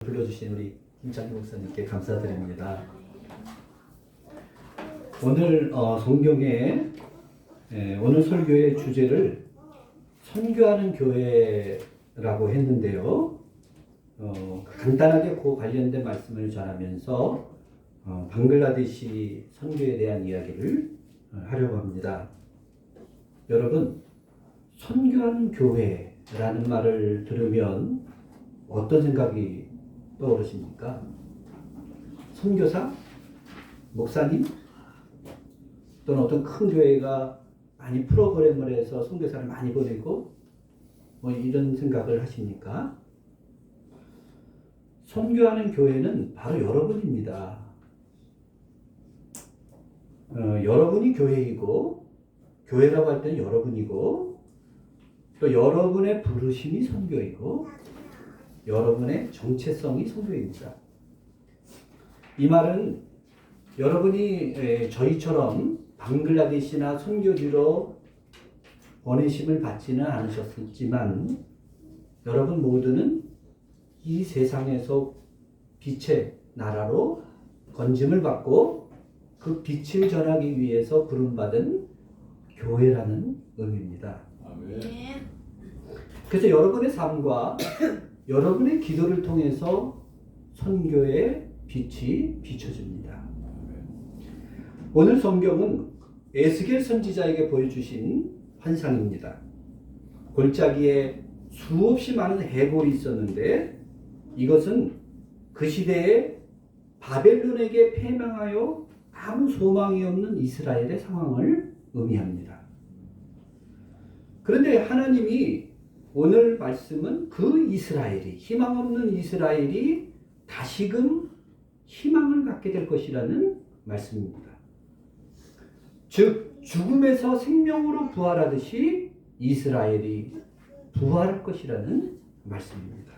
불러주신 우리 김창희 목사님께 감사드립니다. 오늘 성경에 오늘 설교의 주제를 선교하는 교회라고 했는데요. 간단하게 그 관련된 말씀을 전하면서 방글라데시 선교에 대한 이야기를 하려고 합니다. 여러분, 선교하는 교회라는 말을 들으면 어떤 생각이 떠오르십니까? 선교사? 목사님? 또는 어떤 큰 교회가 많이 프로그램을 해서 선교사를 많이 보내고 뭐 이런 생각을 하십니까? 선교하는 교회는 바로 여러분입니다. 여러분이 교회이고, 교회라고 할 때는 여러분이고, 또 여러분의 부르심이 선교이고, 여러분의 정체성이 선교입니다. 이 말은 여러분이 저희처럼 방글라데시나 선교지로 보내심을 받지는 않으셨지만 여러분 모두는 이 세상에서 빛의 나라로 건짐을 받고 그 빛을 전하기 위해서 부름받은 교회라는 의미입니다. 아멘. 그래서 여러분의 삶과 여러분의 기도를 통해서 선교의 빛이 비춰집니다. 오늘 성경은 에스겔 선지자에게 보여주신 환상입니다. 골짜기에 수없이 많은 해골이 있었는데 이것은 그 시대에 바벨론에게 패망하여 아무 소망이 없는 이스라엘의 상황을 의미합니다. 그런데 하나님이 오늘 말씀은 그 이스라엘이, 희망 없는 이스라엘이 다시금 희망을 갖게 될 것이라는 말씀입니다. 즉 죽음에서 생명으로 부활하듯이 이스라엘이 부활할 것이라는 말씀입니다.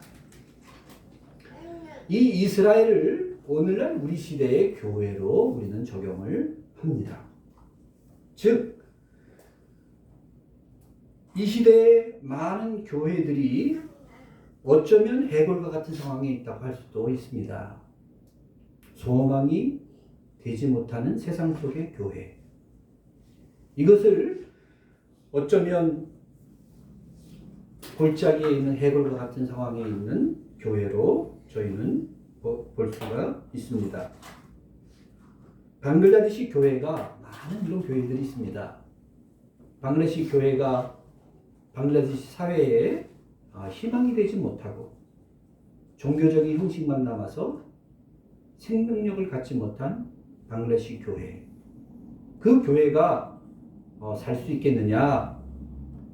이 이스라엘을 오늘날 우리 시대의 교회로 우리는 적용을 합니다. 즉 이 시대에 많은 교회들이 어쩌면 해골과 같은 상황에 있다고 할 수도 있습니다. 소망이 되지 못하는 세상 속의 교회. 이것을 어쩌면 골짜기에 있는 해골과 같은 상황에 있는 교회로 저희는 볼 수가 있습니다. 방글라데시 교회가 많은 이런 교회들이 있습니다. 방글라데시 교회가 방글라데시 사회에 희망이 되지 못하고 종교적인 형식만 남아서 생명력을 갖지 못한 방글라데시 교회. 그 교회가 살 수 있겠느냐?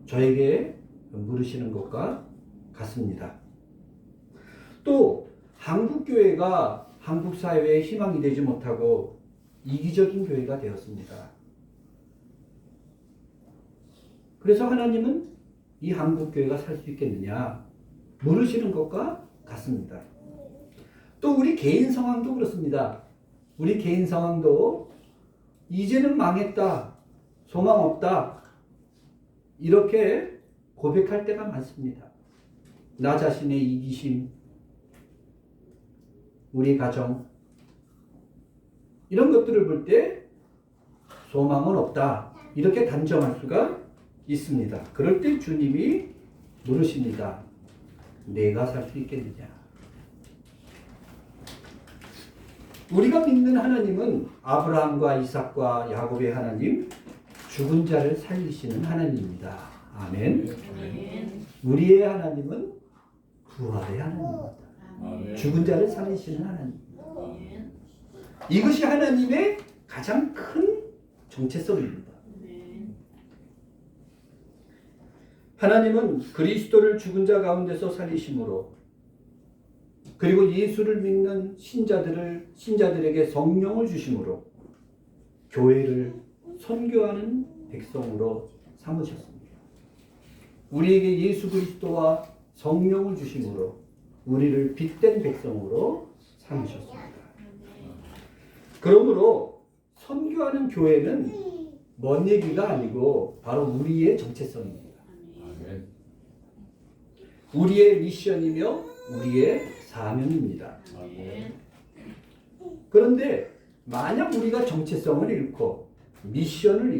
저에게 물으시는 것과 같습니다. 또 한국 교회가 한국 사회에 희망이 되지 못하고 이기적인 교회가 되었습니다. 그래서 하나님은 이 한국 교회가 살 수 있겠느냐 물으시는 것과 같습니다. 또 우리 개인 상황도 그렇습니다. 우리 개인 상황도 이제는 망했다, 소망 없다 이렇게 고백할 때가 많습니다. 나 자신의 이기심, 우리 가정 이런 것들을 볼 때 소망은 없다 이렇게 단정할 수가 있습니다. 그럴 때 주님이 물으십니다. 내가 살 수 있겠느냐? 우리가 믿는 하나님은 아브라함과 이삭과 야곱의 하나님, 죽은 자를 살리시는 하나님입니다. 아멘. 우리의 하나님은 부활의 하나님입니다. 아멘. 죽은 자를 살리시는 하나님. 이것이 하나님의 가장 큰 정체성입니다. 하나님은 그리스도를 죽은 자 가운데서 살리심으로 그리고 예수를 믿는 신자들에게 성령을 주심으로 교회를 선교하는 백성으로 삼으셨습니다. 우리에게 예수 그리스도와 성령을 주심으로 우리를 빛된 백성으로 삼으셨습니다. 그러므로 선교하는 교회는 먼 얘기가 아니고 바로 우리의 정체성입니다. 우리의 미션이며 우리의 사명입니다. 아멘. 그런데 만약 우리가 정체성을 잃고 미션을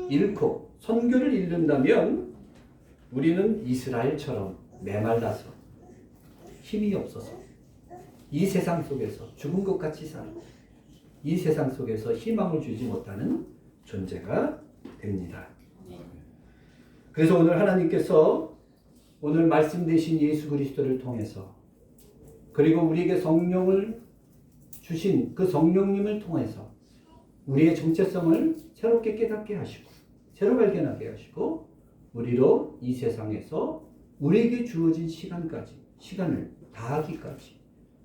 잃고 선교를 잃는다면 우리는 이스라엘처럼 메말라서 힘이 없어서 이 세상 속에서 죽은 것 같이 살고 이 세상 속에서 희망을 주지 못하는 존재가 됩니다. 그래서 오늘 하나님께서 오늘 말씀 되신 예수 그리스도를 통해서 그리고 우리에게 성령을 주신 그 성령님을 통해서 우리의 정체성을 새롭게 깨닫게 하시고 새로 발견하게 하시고 우리로 이 세상에서 우리에게 주어진 시간을 다하기까지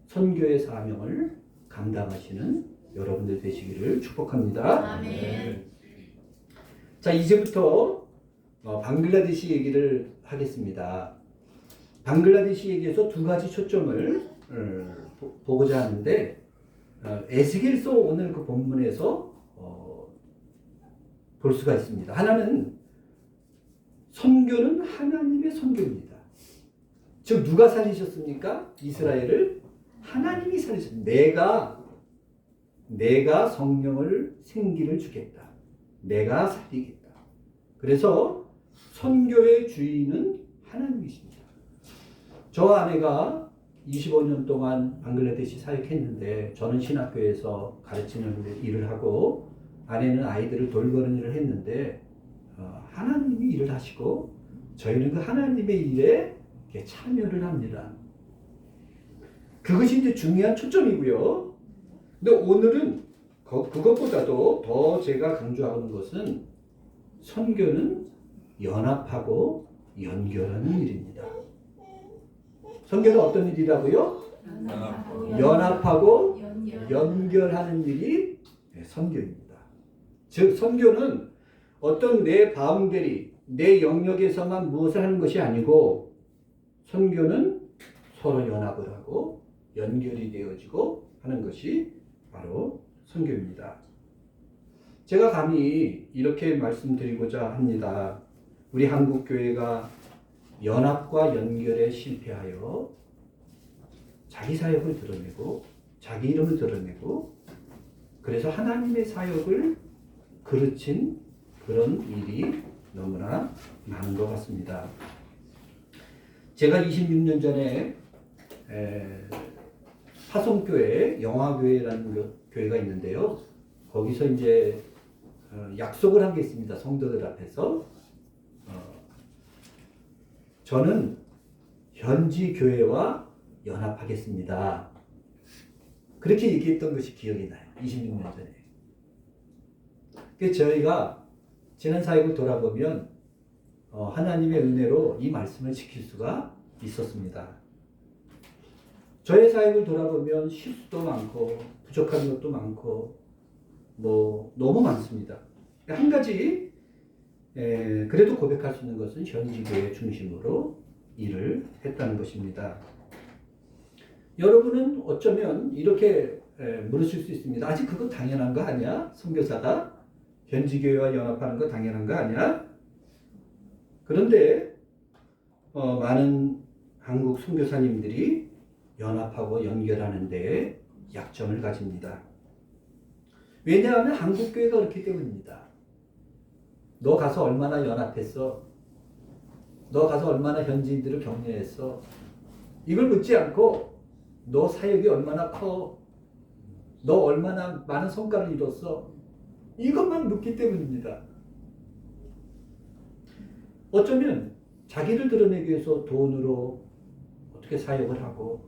선교의 사명을 감당하시는 여러분들 되시기를 축복합니다. 아멘. 자, 이제부터 방글라데시 얘기를 하겠습니다. 방글라데시 얘기에서 두 가지 초점을 보고자 하는데 에스겔서 오늘 그 본문에서 볼 수가 있습니다. 하나는 선교는 하나님의 선교입니다. 즉 누가 살리셨습니까? 이스라엘을 하나님이 살리셨습니다. 내가 성령을 생기를 주겠다. 내가 살리겠다. 그래서 선교의 주인은 하나님이십니다. 저 아내가 25년 동안 방글라데시 사역했는데 저는 신학교에서 가르치는 일을 하고 아내는 아이들을 돌보는 일을 했는데 하나님이 일을 하시고 저희는 그 하나님의 일에 참여를 합니다. 그것이 이제 중요한 초점이고요. 근데 오늘은 그것보다도 더 제가 강조하는 것은 선교는 연합하고 연결하는 일입니다. 선교는 어떤 일이라고요? 연합하고 연결하는 일이 선교입니다. 즉 선교는 어떤 내 바운더리, 내 영역에서만 무엇을 하는 것이 아니고 선교는 서로 연합을 하고 연결이 되어지고 하는 것이 바로 선교입니다. 제가 감히 이렇게 말씀드리고자 합니다. 우리 한국교회가 연합과 연결에 실패하여 자기 사역을 드러내고 자기 이름을 드러내고 그래서 하나님의 사역을 그르친 그런 일이 너무나 많은 것 같습니다. 제가 26년 전에 화성교회 영화교회라는 교회가 있는데요. 거기서 이제 약속을 한 게 있습니다. 성도들 앞에서 저는 현지 교회와 연합하겠습니다. 그렇게 얘기했던 것이 기억이 나요. 26년 전에. 그래서 저희가 지난 사역을 돌아보면 하나님의 은혜로 이 말씀을 지킬 수가 있었습니다. 저의 사역을 돌아보면 실수도 많고 부족한 것도 많고 너무 많습니다. 한 가지 그래도 고백할 수 있는 것은 현지교회 중심으로 일을 했다는 것입니다. 여러분은 어쩌면 이렇게 물으실 수 있습니다. 아직 그거 당연한 거 아니야? 선교사가 현지교회와 연합하는 거 당연한 거 아니야? 그런데 많은 한국 선교사님들이 연합하고 연결하는 데에 약점을 가집니다. 왜냐하면 한국교회가 그렇기 때문입니다. 너 가서 얼마나 연합했어? 너 가서 얼마나 현지인들을 격려했어? 이걸 묻지 않고 너 사역이 얼마나 커? 너 얼마나 많은 성과를 이뤘어? 이것만 묻기 때문입니다. 어쩌면 자기를 드러내기 위해서 돈으로 어떻게 사역을 하고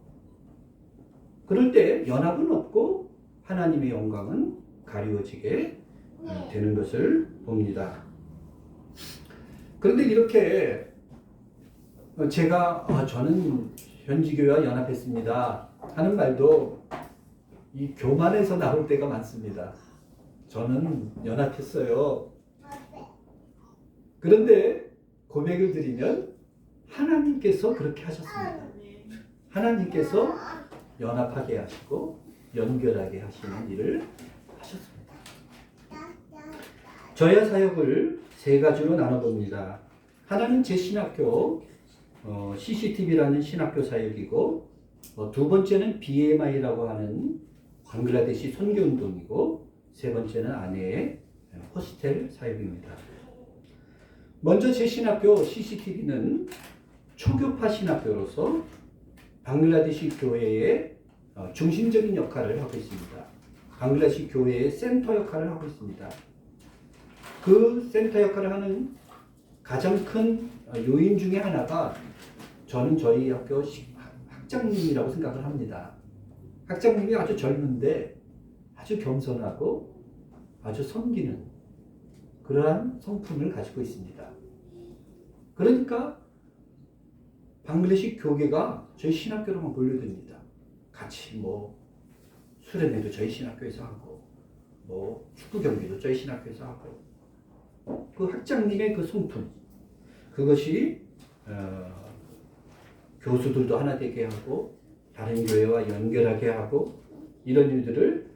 그럴 때 연합은 없고 하나님의 영광은 가리워지게 되는 것을 봅니다. 그런데 이렇게 제가 저는 현지교회와 연합했습니다 하는 말도 이 교만에서 나올 때가 많습니다. 저는 연합했어요. 그런데 고백을 드리면 하나님께서 그렇게 하셨습니다. 하나님께서 연합하게 하시고 연결하게 하시는 일을 하셨습니다. 저의 사역을 세 가지로 나눠봅니다. 하나는 제 신학교 CCTV라는 신학교 사역이고 두 번째는 BMI라고 하는 방글라데시 선교운동이고, 세 번째는 아내의 호스텔 사역입니다. 먼저 제 신학교 CCTV는 초교파 신학교로서 방글라데시 교회의 중심적인 역할을 하고 있습니다. 방글라데시 교회의 센터 역할을 하고 있습니다. 그 센터 역할을 하는 가장 큰 요인 중에 하나가 저는 저희 학교 학장님이라고 생각을 합니다. 학장님이 아주 젊은데 아주 겸손하고 아주 섬기는 그러한 성품을 가지고 있습니다. 그러니까 방글라데시 교계가 저희 신학교로만 몰려듭니다. 같이 수련회도 저희 신학교에서 하고, 축구 경기도 저희 신학교에서 하고, 그 학장님의 그 성품, 그것이 교수들도 하나 되게 하고 다른 교회와 연결하게 하고 이런 일들을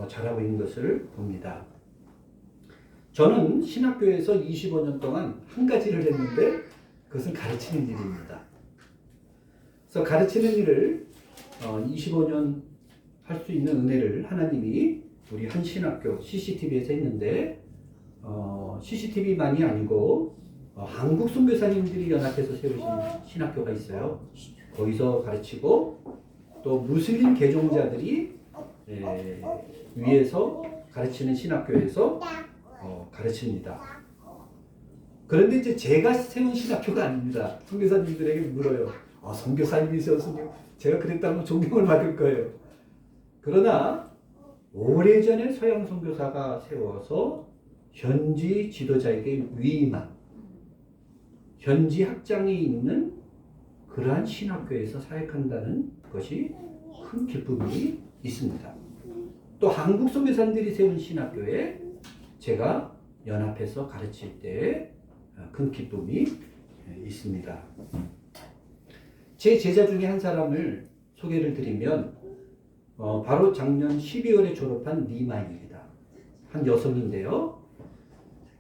잘하고 있는 것을 봅니다. 저는 신학교에서 25년 동안 한 가지를 했는데 그것은 가르치는 일입니다. 그래서 가르치는 일을 25년 할 수 있는 은혜를 하나님이 우리 한 신학교 CCTV에서 했는데, CCTV만이 아니고 한국 선교사님들이 연합해서 세우신 신학교가 있어요. 거기서 가르치고, 또 무슬림 개종자들이 위에서 가르치는 신학교에서 가르칩니다. 그런데 이제 제가 세운 신학교가 아닙니다. 선교사님들에게 물어요. 선교사님이 세웠으니 제가 그랬다면 존경을 받을 거예요. 그러나 오래전에 서양 선교사가 세워서 현지 지도자에게 위임한 현지 학장이 있는 그러한 신학교에서 사역한다는 것이 큰 기쁨이 있습니다. 또 한국 선교사님들이 세운 신학교에 제가 연합해서 가르칠 때 큰 기쁨이 있습니다. 제 제자 중에 한 사람을 소개를 드리면 바로 작년 12월에 졸업한 리마입니다. 한 여성인데요.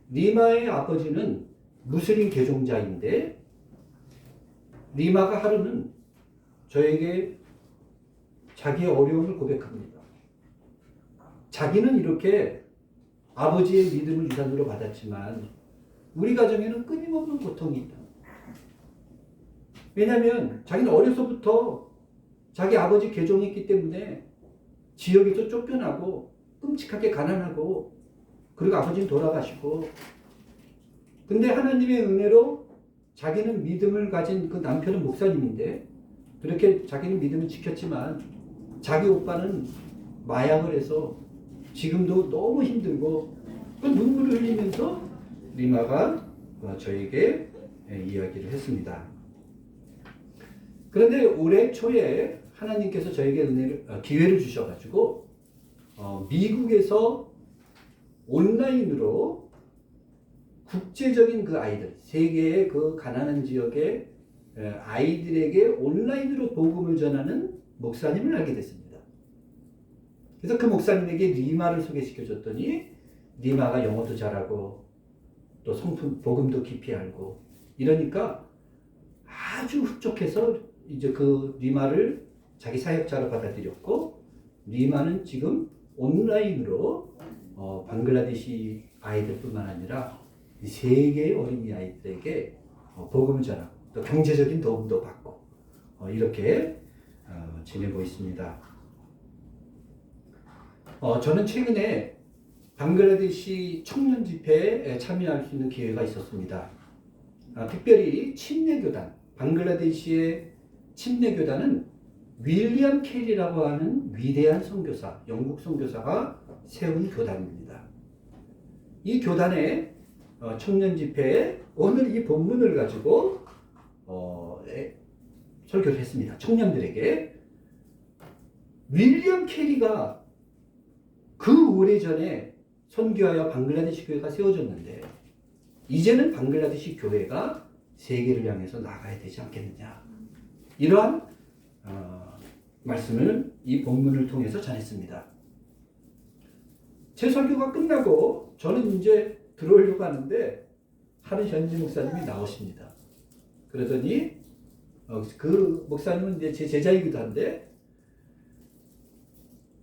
리마의 아버지는 무슬림 개종자인데 리마가 하루는 저에게 자기의 어려움을 고백합니다. 자기는 이렇게 아버지의 믿음을 유산으로 받았지만 우리 가정에는 끊임없는 고통이 있다. 왜냐하면 자기는 어려서부터 자기 아버지 개종했기 때문에 지역에서 쫓겨나고 끔찍하게 가난하고, 그리고 아버지는 돌아가시고, 근데 하나님의 은혜로 자기는 믿음을 가진 그 남편은 목사님인데 그렇게 자기는 믿음을 지켰지만 자기 오빠는 마약을 해서 지금도 너무 힘들고 그 눈물을 흘리면서 리마가 저에게 이야기를 했습니다. 그런데 올해 초에 하나님께서 저에게 기회를 주셔가지고 미국에서 온라인으로 국제적인 그 아이들, 세계의 그 가난한 지역의 아이들에게 온라인으로 복음을 전하는 목사님을 알게 됐습니다. 그래서 그 목사님에게 리마를 소개시켜 줬더니 리마가 영어도 잘하고 또 성품, 복음도 깊이 알고 이러니까 아주 흡족해서 이제 그 리마를 자기 사역자로 받아들였고, 리마는 지금 온라인으로 방글라데시 아이들뿐만 아니라 세계의 어린이 아이들에게 복음을 전하고 또 경제적인 도움도 받고 이렇게 지내고 있습니다. 저는 최근에 방글라데시 청년 집회에 참여할 수 있는 기회가 있었습니다. 특별히 침례교단, 방글라데시의 침례교단은 윌리엄 캐리라고 하는 위대한 선교사, 영국 선교사가 세운 교단입니다. 이 교단의 청년 집회에 오늘 이 본문을 가지고 설교를 했습니다. 청년들에게. 윌리엄 캐리가 그 오래전에 선교하여 방글라데시 교회가 세워졌는데 이제는 방글라데시 교회가 세계를 향해서 나가야 되지 않겠느냐, 이러한 말씀을 이 본문을 통해서 전했습니다. 제 설교가 끝나고 저는 이제 들어오려고 하는데 하는 현지 목사님이 나오십니다. 그러더니 그 목사님은 이제 제 제자이기도 한데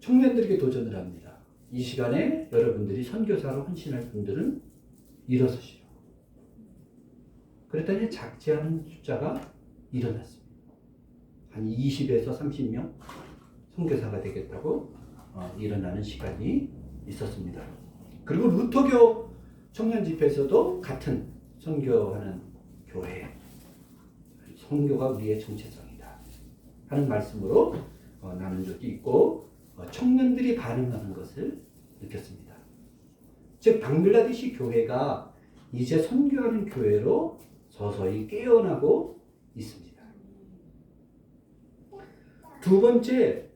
청년들에게 도전을 합니다. 이 시간에 여러분들이 선교사로 헌신할 분들은 일어서시오. 그랬더니 작지 않은 숫자가 일어났습니다. 한 20에서 30명 선교사가 되겠다고 일어나는 시간이 있었습니다. 그리고 루터교 청년 집회에서도 같은 선교하는 교회, 선교가 우리의 정체성이다 하는 말씀으로 나눈 적이 있고 청년들이 반응하는 것을 느꼈습니다. 즉 방글라데시 교회가 이제 선교하는 교회로 서서히 깨어나고 있습니다. 두 번째,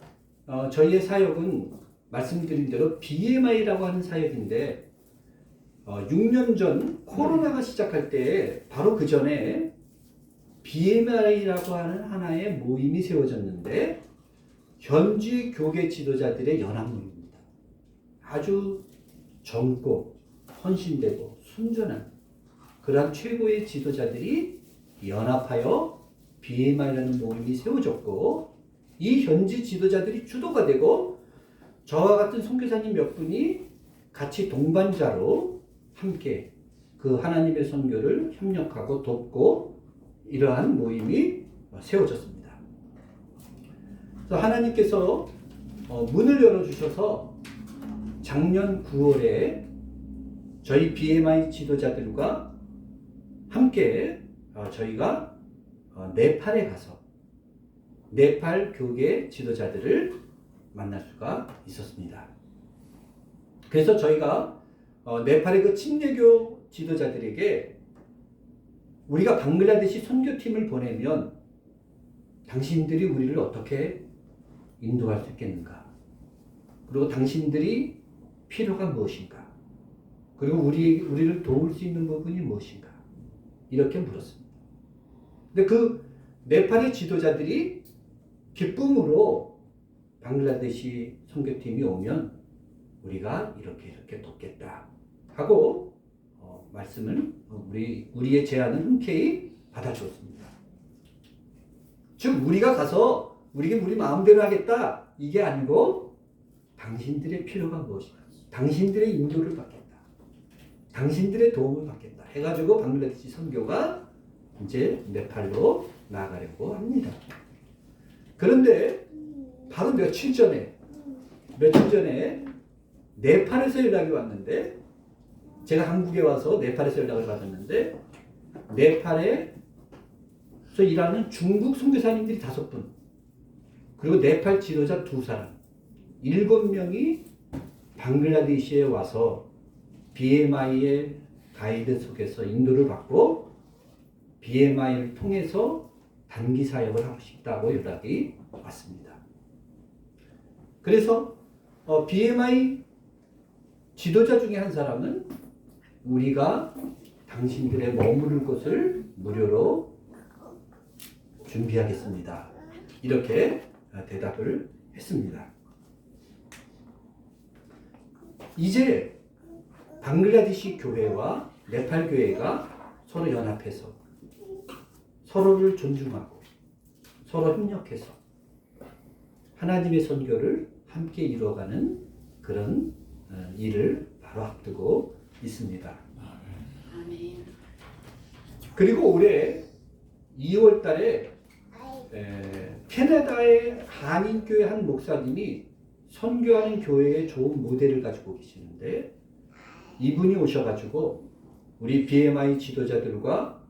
저희의 사역은 말씀드린 대로 BMI라고 하는 사역인데 6년 전 코로나가 시작할 때 바로 그 전에 BMI라고 하는 하나의 모임이 세워졌는데 현지 교계 지도자들의 연합 모임입니다. 아주 젊고 헌신되고 순전한 그러한 최고의 지도자들이 연합하여 BMI라는 모임이 세워졌고 이 현지 지도자들이 주도가 되고 저와 같은 선교사님 몇 분이 같이 동반자로 함께 그 하나님의 선교를 협력하고 돕고 이러한 모임이 세워졌습니다. 그래서 하나님께서 문을 열어주셔서 작년 9월에 저희 BMI 지도자들과 함께 저희가 네팔에 가서 네팔 교계 지도자들을 만날 수가 있었습니다. 그래서 저희가 네팔의 그 침례교 지도자들에게 우리가 방글라데시 선교팀을 보내면 당신들이 우리를 어떻게 인도할 수 있겠는가? 그리고 당신들이 필요가 무엇인가? 그리고 우리를 도울 수 있는 부분이 무엇인가? 이렇게 물었습니다. 근데 그 네팔의 지도자들이 기쁨으로 방글라데시 선교팀이 오면 우리가 이렇게 돕겠다 하고 말씀을 우리의 제안을 흔쾌히 받아주었습니다. 즉 우리가 가서 우리 마음대로 하겠다 이게 아니고 당신들의 필요가 무엇인가, 당신들의 인도를 받겠다, 당신들의 도움을 받겠다 해가지고 방글라데시 선교가 이제 네팔로 나가려고 합니다. 그런데 바로 며칠 전에 네팔에서 연락이 왔는데 제가 한국에 와서 네팔에서 연락을 받았는데 네팔에서 일하는 중국 선교사님들이 5분 그리고 네팔 지도자 2사람 7명이 방글라데시에 와서 BMI의 가이드 속에서 인도를 받고 BMI를 통해서 단기 사역을 하고 싶다고 연락이 왔습니다. 그래서 BMI 지도자 중에 한 사람은 우리가 당신들의 머무를 곳을 무료로 준비하겠습니다. 이렇게 대답을 했습니다. 이제 방글라데시 교회와 네팔 교회가 서로 연합해서 서로를 존중하고 서로 협력해서 하나님의 선교를 함께 이루어가는 그런 일을 바로 앞두고 있습니다. 그리고 올해 2월 달에 캐나다의 한인교회 한 목사님이 선교하는 교회의 좋은 모델을 가지고 계시는데 이분이 오셔가지고 우리 BMI 지도자들과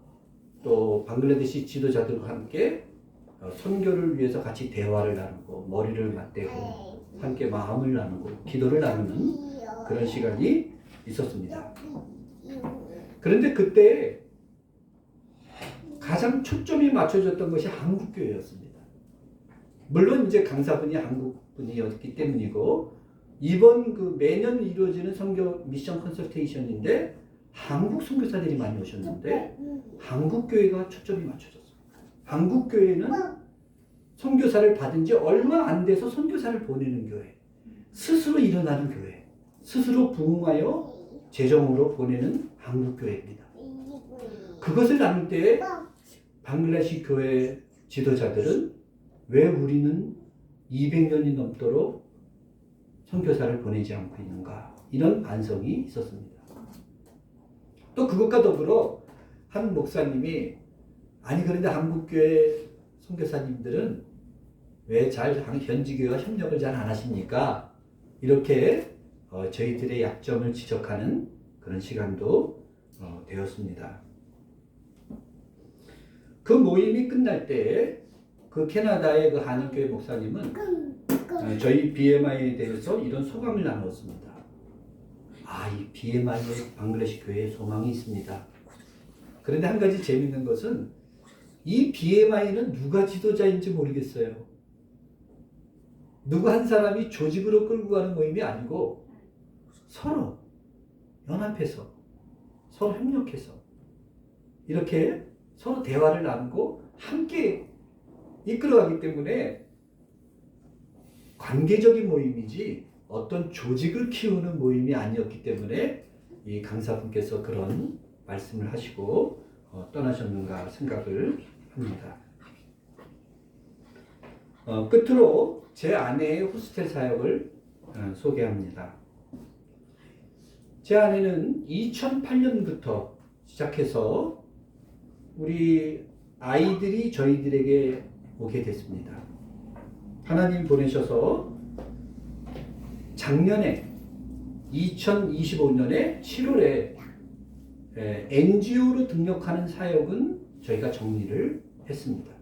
또 방글라데시 지도자들과 함께 선교를 위해서 같이 대화를 나누고 머리를 맞대고 함께 마음을 나누고 기도를 나누는 그런 시간이 있었습니다. 그런데 그때 가장 초점이 맞춰졌던 것이 한국교회였습니다. 물론 이제 강사분이 한국분이었기 때문이고 이번 그 매년 이루어지는 선교 미션 컨설테이션인데 한국 선교사들이 많이 오셨는데 한국교회가 초점이 맞춰졌어요. 한국교회는 선교사를 받은 지 얼마 안 돼서 선교사를 보내는 교회, 스스로 일어나는 교회, 스스로 부흥하여 재정으로 보내는 한국교회입니다. 그것을 나눌 때 방글라데시 교회 지도자들은 왜 우리는 200년이 넘도록 선교사를 보내지 않고 있는가? 이런 반성이 있었습니다. 또 그것과 더불어 한 목사님이 아니 그런데 한국교회 선교사님들은 왜 현지교회와 협력을 잘 안 하십니까? 이렇게 저희들의 약점을 지적하는 그런 시간도 되었습니다. 그 모임이 끝날 때 그 캐나다의 그 한인교회 목사님은 저희 BMI에 대해서 이런 소감을 나눴습니다. 이 BMI의 방글라데시 교회에 소망이 있습니다. 그런데 한 가지 재밌는 것은 이 BMI는 누가 지도자인지 모르겠어요. 누구 한 사람이 조직으로 끌고 가는 모임이 아니고 서로 연합해서 서로 협력해서 이렇게 서로 대화를 나누고 함께 이끌어가기 때문에 관계적인 모임이지 어떤 조직을 키우는 모임이 아니었기 때문에 이 강사분께서 그런 말씀을 하시고 떠나셨는가 생각을 합니다. 끝으로 제 아내의 호스텔 사역을 소개합니다. 제 아내는 2008년부터 시작해서 우리 아이들이 저희들에게 오게 됐습니다. 하나님 보내셔서 작년에 2025년에 7월에 NGO로 등록하는 사역은 저희가 정리를 했습니다.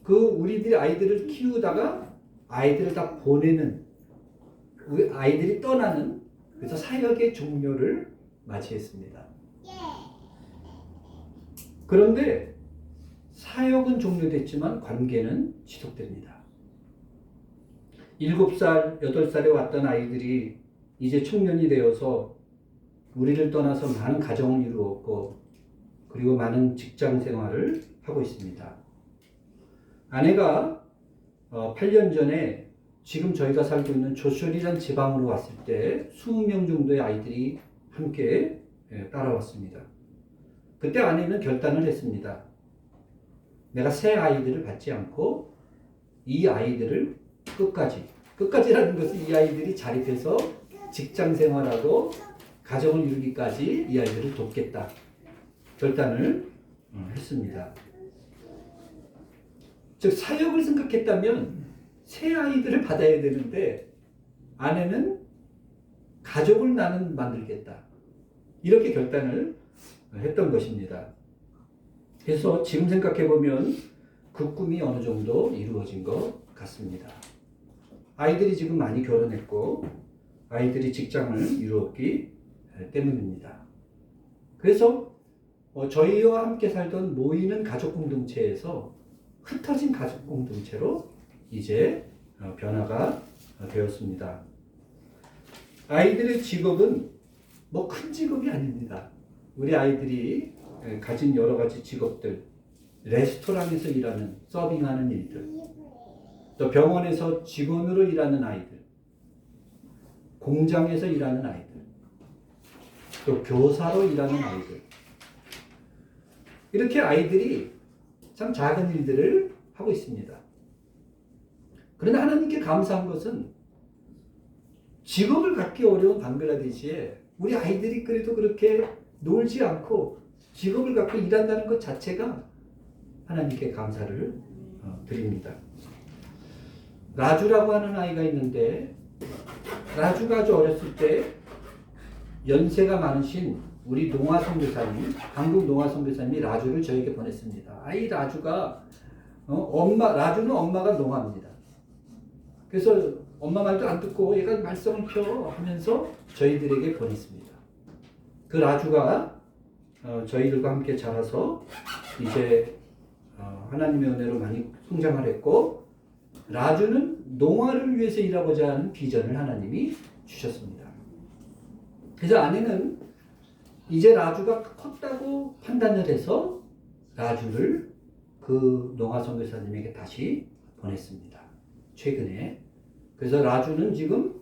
우리들이 아이들을 키우다가 아이들을 다 보내는, 아이들이 떠나는, 그래서 사역의 종료를 맞이했습니다. 그런데 사역은 종료됐지만 관계는 지속됩니다. 7살, 8살에 왔던 아이들이 이제 청년이 되어서 우리를 떠나서 많은 가정을 이루었고 그리고 많은 직장 생활을 하고 있습니다. 아내가 8년 전에 지금 저희가 살고 있는 조셜이라는 지방으로 왔을 때 20명 정도의 아이들이 함께 따라왔습니다. 그때 아내는 결단을 했습니다. 내가 새 아이들을 받지 않고 이 아이들을 끝까지라는 것은 이 아이들이 자립해서 직장 생활하고 가정을 이루기까지 이 아이들을 돕겠다 결단을 했습니다. 즉 사역을 생각했다면 새 아이들을 받아야 되는데 아내는 가족을 나는 만들겠다 이렇게 결단을 했던 것입니다. 그래서 지금 생각해보면 그 꿈이 어느 정도 이루어진 것 같습니다. 아이들이 지금 많이 결혼했고 아이들이 직장을 이루었기 때문입니다. 그래서 저희와 함께 살던 모이는 가족 공동체에서 흩어진 가족 공동체로 이제 변화가 되었습니다. 아이들의 직업은 뭐 큰 직업이 아닙니다. 우리 아이들이 가진 여러 가지 직업들, 레스토랑에서 일하는, 서빙하는 일들, 또 병원에서 직원으로 일하는 아이들, 공장에서 일하는 아이들, 또 교사로 일하는 아이들, 이렇게 아이들이 참 작은 일들을 하고 있습니다. 그런데 하나님께 감사한 것은 직업을 갖기 어려운 방글라데시에 우리 아이들이 그래도 그렇게 놀지 않고 직업을 갖고 일한다는 것 자체가 하나님께 감사를 드립니다. 라주라고 하는 아이가 있는데 라주가 아주 어렸을 때 연세가 많으신 우리 농아 선교사님, 한국 농아 선교사님이 라주를 저에게 보냈습니다. 아이 라주가 라주는 엄마가 농아입니다. 그래서 엄마 말도 안 듣고 얘가 말썽을 펴 하면서 저희들에게 보냈습니다. 그 라주가 저희들과 함께 자라서 이제 하나님의 은혜로 많이 성장을 했고 라주는 농아를 위해서 일하고자 하는 비전을 하나님이 주셨습니다. 그래서 아내는 이제 라주가 컸다고 판단을 해서 라주를 그 농아 선교사님에게 다시 보냈습니다. 최근에. 그래서 라주는 지금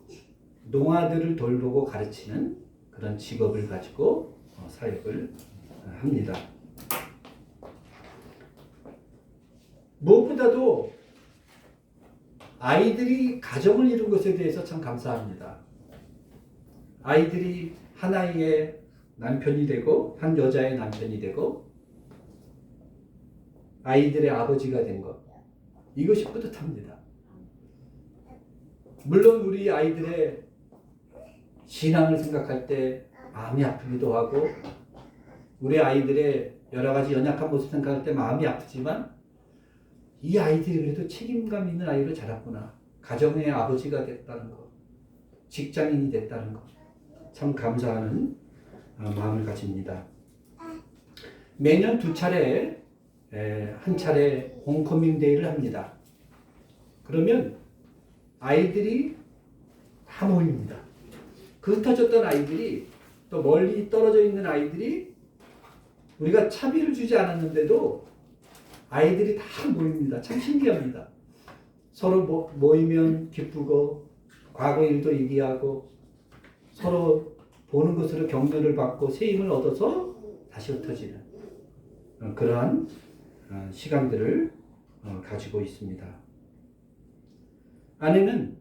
농아들을 돌보고 가르치는 그런 직업을 가지고 사역을 합니다. 무엇보다도 아이들이 가정을 이룬 것에 대해서 참 감사합니다. 아이들이 하나의 남편이 되고 한 여자의 남편이 되고 아이들의 아버지가 된 것, 이것이 뿌듯합니다. 물론 우리 아이들의 신앙을 생각할 때 마음이 아프기도 하고 우리 아이들의 여러 가지 연약한 모습 생각할 때 마음이 아프지만 이 아이들이 그래도 책임감 있는 아이로 자랐구나. 가정의 아버지가 됐다는 것, 직장인이 됐다는 것, 참 감사하는 마음을 가집니다. 매년 2차례, 한 차례 홈커밍 데이를 합니다. 그러면 아이들이 다 모입니다. 그 흩어졌던 아이들이 또 멀리 떨어져 있는 아이들이 우리가 차비를 주지 않았는데도 아이들이 다 모입니다. 참 신기합니다. 서로 모이면 기쁘고 과거 일도 얘기하고 서로 보는 것으로 격려를 받고 새 힘을 얻어서 다시 흩어지는 그러한 시간들을 가지고 있습니다. 아내는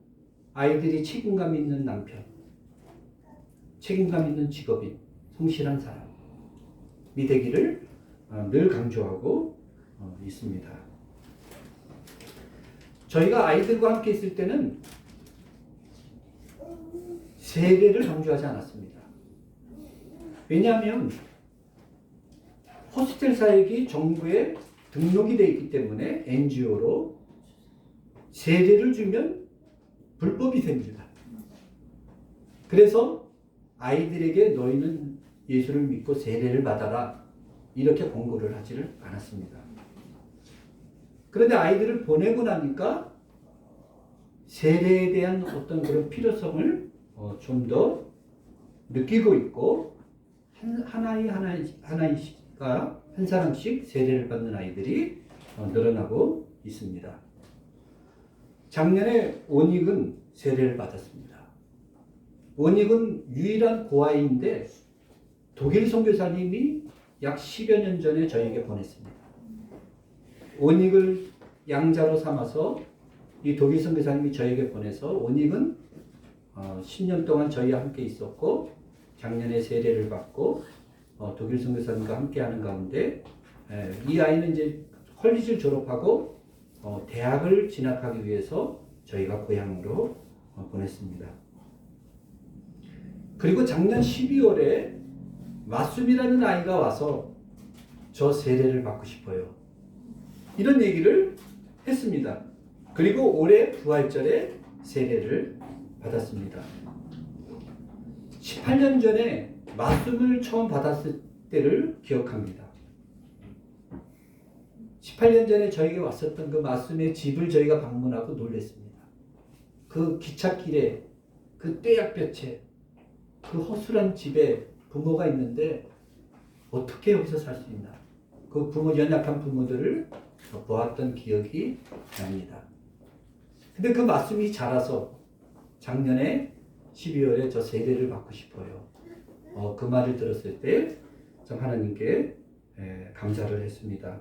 아이들이 책임감 있는 남편, 책임감 있는 직업인, 성실한 사람이 되기를 늘 강조하고 있습니다. 저희가 아이들과 함께 있을 때는 세례를 강조하지 않았습니다. 왜냐하면 호스텔 사역이 정부에 등록이 되어 있기 때문에 NGO로 세례를 주면 불법이 됩니다. 그래서 아이들에게 너희는 예수를 믿고 세례를 받아라 이렇게 권고를 하지를 않았습니다. 그런데 아이들을 보내고 나니까 세례에 대한 어떤 그런 필요성을 좀 더 느끼고 있고 하나이가 한 사람씩 세례를 받는 아이들이 늘어나고 있습니다. 작년에 오닉은 세례를 받았습니다. 오닉은 유일한 고아이인데 독일 선교사님이 약 10여 년 전에 저에게 보냈습니다. 오닉을 양자로 삼아서 이 독일 선교사님이 저에게 보내서 오닉은 10년 동안 저희와 함께 있었고 작년에 세례를 받고 독일 선교사님과 함께하는 가운데 이 아이는 이제 컬리지를 졸업하고 대학을 진학하기 위해서 저희가 고향으로 보냈습니다. 그리고 작년 12월에 마숨이라는 아이가 와서 저 세례를 받고 싶어요. 이런 얘기를 했습니다. 그리고 올해 부활절에 세례를 받았습니다. 18년 전에 마숨을 처음 받았을 때를 기억합니다. 18년 전에 저에게 왔었던 그 마숨의 집을 저희가 방문하고 놀랐습니다. 그 기찻길에 그 떼약볕에 그 허술한 집에 부모가 있는데 어떻게 여기서 살 수 있나. 그 부모, 연약한 부모들을 보았던 기억이 납니다. 근데 그 마숨이 자라서 작년에 12월에 저 세례를 받고 싶어요. 그 말을 들었을 때 참 하나님께 감사를 했습니다.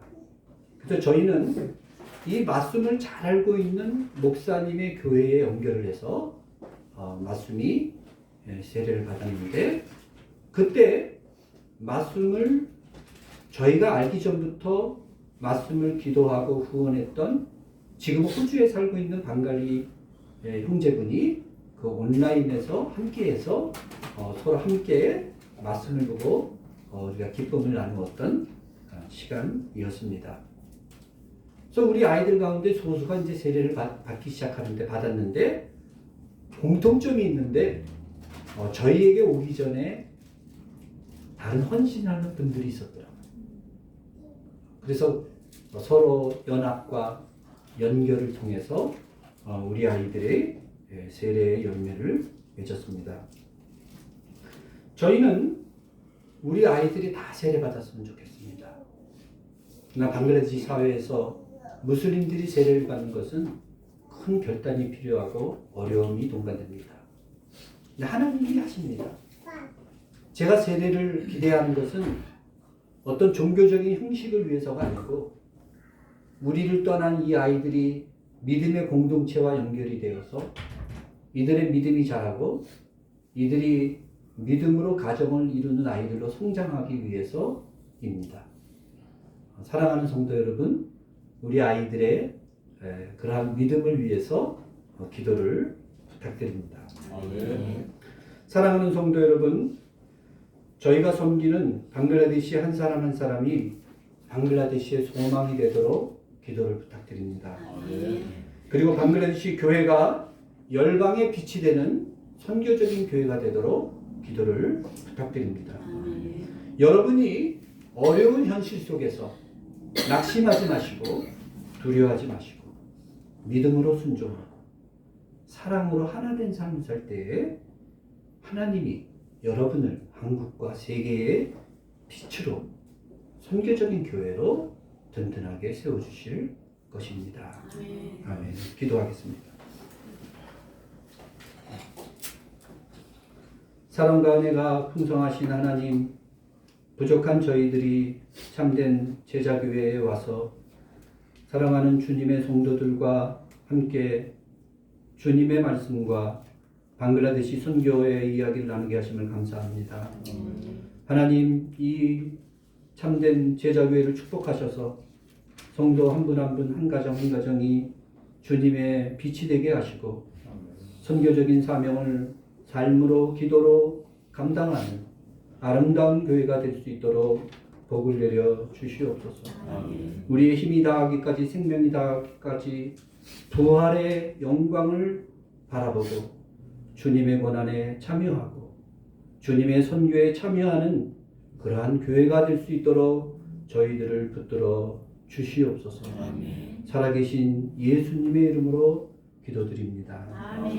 그래서 저희는 이 마숨을 잘 알고 있는 목사님의 교회에 연결을 해서 마숨이 세례를 받았는데 그때 마숨을 저희가 알기 전부터 마숨을 기도하고 후원했던 지금 호주에 살고 있는 방갈리 형제분이 그 온라인에서 함께해서 서로 함께 말씀을 보고 우리가 기쁨을 나누었던 시간이었습니다. 그래서 우리 아이들 가운데 소수가 이제 세례를 받기 시작하는데 받았는데 공통점이 있는데 저희에게 오기 전에 다른 헌신하는 분들이 있었더라고요. 그래서 서로 연합과 연결을 통해서 우리 아이들의 세례의 열매를 맺었습니다. 저희는 우리 아이들이 다 세례 받았으면 좋겠습니다. 그러나 방글라데시 사회에서 무슬림들이 세례를 받는 것은 큰 결단이 필요하고 어려움이 동반됩니다. 근데 하나님이 하십니다. 제가 세례를 기대하는 것은 어떤 종교적인 형식을 위해서가 아니고 우리를 떠난 이 아이들이 믿음의 공동체와 연결이 되어서 이들의 믿음이 자라고 이들이 믿음으로 가정을 이루는 아이들로 성장하기 위해서입니다. 사랑하는 성도 여러분, 우리 아이들의 그러한 믿음을 위해서 기도를 부탁드립니다. 아멘. 사랑하는 성도 여러분, 저희가 섬기는 방글라데시 한 사람 한 사람이 방글라데시의 소망이 되도록 기도를 부탁드립니다. 아멘. 그리고 방글라데시 교회가 열방의 빛이 되는 선교적인 교회가 되도록 기도를 부탁드립니다. 여러분이 어려운 현실 속에서 낙심하지 마시고 두려워하지 마시고 믿음으로 순종하고 사랑으로 하나 된 삶을 살 때에 하나님이 여러분을 한국과 세계의 빛으로 선교적인 교회로 든든하게 세워주실 것입니다. 아멘. 기도하겠습니다. 사랑과 은혜가 풍성하신 하나님, 부족한 저희들이 참된 제자교회에 와서 사랑하는 주님의 성도들과 함께 주님의 말씀과 방글라데시 선교의 이야기를 나누게 하심을 감사합니다. 하나님, 이 참된 제자교회를 축복하셔서 성도 한 분 한 분 한 가정 한 가정이 주님의 빛이 되게 하시고 선교적인 사명을 삶으로 기도로 감당하는 아름다운 교회가 될 수 있도록 복을 내려 주시옵소서. 우리의 힘이 다하기까지 생명이 다하기까지 부활의 영광을 바라보고 주님의 고난에 참여하고 주님의 선교에 참여하는 그러한 교회가 될 수 있도록 저희들을 붙들어 주시옵소서. 살아계신 예수님의 이름으로 기도드립니다. 아멘.